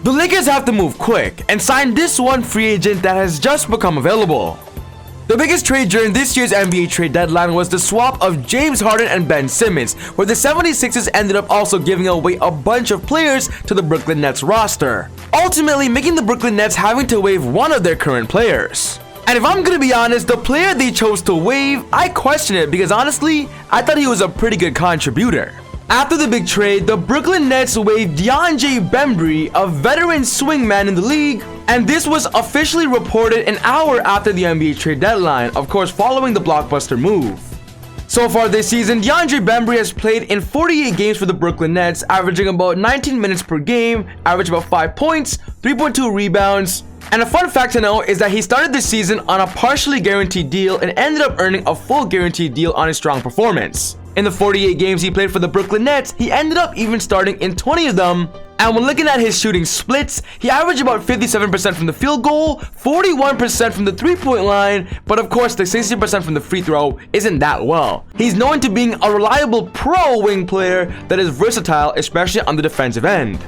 The Lakers have to move quick and sign this one free agent that has just become available. The biggest trade during this year's NBA trade deadline was the swap of James Harden and Ben Simmons, where the 76ers ended up also giving away a bunch of players to the Brooklyn Nets roster, ultimately making the Brooklyn Nets having to waive one of their current players. And if I'm gonna be honest, the player they chose to waive, I question it because honestly, I thought he was a pretty good contributor. After the big trade, the Brooklyn Nets waived Dion J Bembry, a veteran swingman in the league, and this was officially reported an hour after the NBA trade deadline, of course following the blockbuster move. So far this season, Dion J Bembry has played in 48 games for the Brooklyn Nets, averaging about 19 minutes per game, averaged about 5 points, 3.2 rebounds. And a fun fact to know is that he started this season on a partially guaranteed deal and ended up earning a full guaranteed deal on his strong performance. In the 48 games he played for the Brooklyn Nets, he ended up even starting in 20 of them. And when looking at his shooting splits, he averaged about 57% from the field goal, 41% from the three-point line, but of course the 60% from the free throw isn't that well. He's known to being a reliable pro wing player that is versatile, especially on the defensive end.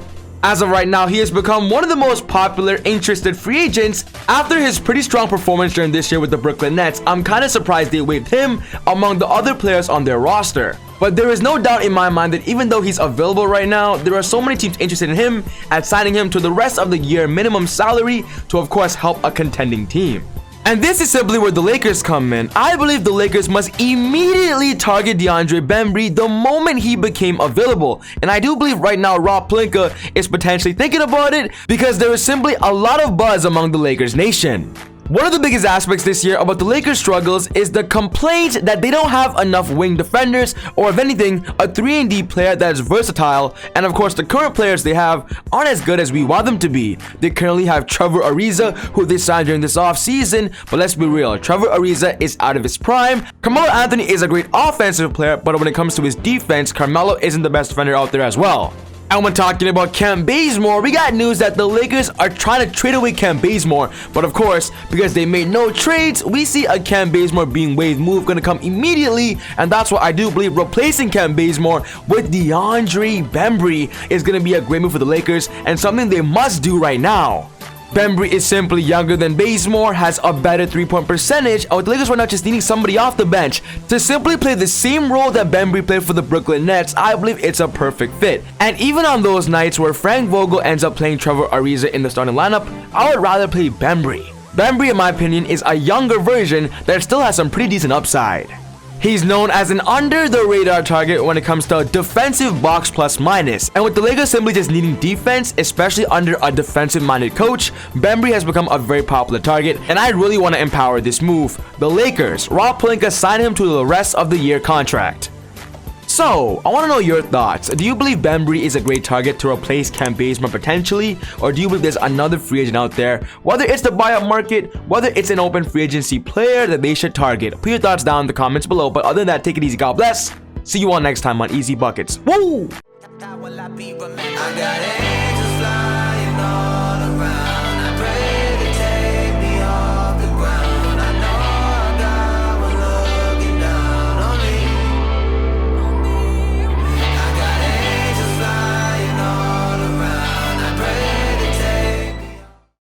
As of right now, he has become one of the most popular interested free agents. After his pretty strong performance during this year with the Brooklyn Nets, I'm kind of surprised they waived him among the other players on their roster. But there is no doubt in my mind that even though he's available right now, there are so many teams interested in him at signing him to the rest of the year minimum salary to of course help a contending team. And this is simply where the Lakers come in. I believe the Lakers must immediately target DeAndre Bembry the moment he became available. And I do believe right now Rob Pelinka is potentially thinking about it because there is simply a lot of buzz among the Lakers nation. One of the biggest aspects this year about the Lakers' struggles is the complaint that they don't have enough wing defenders, or if anything, a 3-and-D player that is versatile, and of course the current players they have aren't as good as we want them to be. They currently have Trevor Ariza, who they signed during this offseason, but let's be real, Trevor Ariza is out of his prime. Carmelo Anthony is a great offensive player, but when it comes to his defense, Carmelo isn't the best defender out there as well. And when talking about Kent Bazemore, we got news that the Lakers are trying to trade away Kent Bazemore. But of course, because they made no trades, we see a Kent Bazemore being waived move going to come immediately. And that's why I do believe replacing Kent Bazemore with DeAndre Bembry is going to be a great move for the Lakers and something they must do right now. Bembry is simply younger than Bazemore, has a better 3-point percentage, and with the Lakers right now just needing somebody off the bench to simply play the same role that Bembry played for the Brooklyn Nets, I believe it's a perfect fit. And even on those nights where Frank Vogel ends up playing Trevor Ariza in the starting lineup, I would rather play Bembry. Bembry, in my opinion, is a younger version that still has some pretty decent upside. He's known as an under-the-radar target when it comes to defensive box plus minus. And with the Lakers simply just needing defense, especially under a defensive-minded coach, Bembry has become a very popular target, and I really want to empower this move. The Lakers, Rob Pelinka signed him to the rest of the year contract. So, I want to know your thoughts. Do you believe Bembry is a great target to replace Kent Bazemore potentially? Or do you believe there's another free agent out there, whether it's the buyout market, whether it's an open free agency player that they should target? Put your thoughts down in the comments below. But other than that, take it easy. God bless. See you all next time on Easy Buckets. Woo!